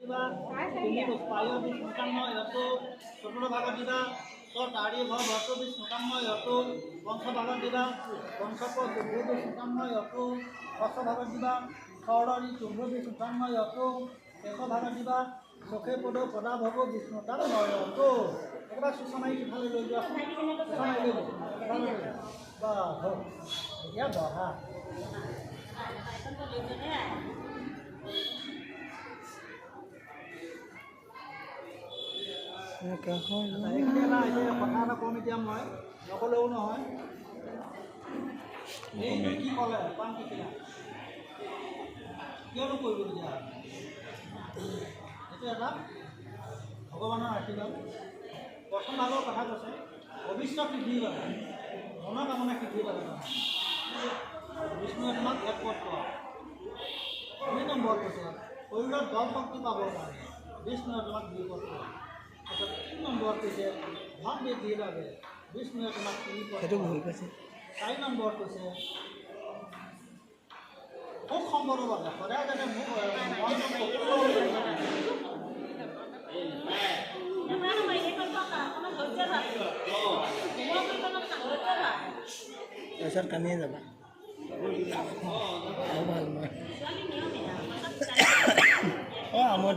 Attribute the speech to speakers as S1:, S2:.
S1: দিবা তুমি পায় বিশ নকাম্য ইহতু চতুর্থ ভাগত দিবা তারি ভর ভরত বিশ নকাম্য ইহতু পঞ্চ ভাগত দিবা পঞ্চপদ দুর্ভ বিশ নকাম্য ইহতু ষষ্ঠ ভাগত দিবা ষড়ি তুম্ভ বিশ নকাম্য ইহতু শেষ ভাগত দিবা চখে পদ পদা ভৱ বিষ্ণুতাম নয়তো একেবাৰে সুচনাই ইফালে লৈ যোৱা সুচনাই লৈ যোৱা বা হওক এতিয়া বহা কথা এটা কম এতিয়া মই নকলেও নহয় এইটো কি ক'লে পাম কেতিয়া কিয়নো কৰিবলগীয়া এইটো এটা ভগৱানৰ আশীৰ্বাদ প্ৰথম ভাগৰ কথা কৈছে ভৱিষ্যত সিদ্ধিৰ বাবে মনৰ কামনা সিদ্ধিৰ বাবে বিষ্ণুৱে তোমাক এক পথ পোৱা 2 নম্বৰ কৈছে শৰীৰত বল শক্তি পাবৰ কাৰণে বিষ্ণুৱে তোমাক 2 পথ পোৱা তাৰপিছত 3 নম্বৰ কৈছে ধন বৃদ্ধিৰ বাবে বিষ্ণুৱে তোমাক 3 পথ পোৱা 4 নম্বৰ কৈছে খুব সম্পদৰ বাবে সদায় যাতে মোক
S2: পইচাৰ কামিয়ে যাবা ভাল মই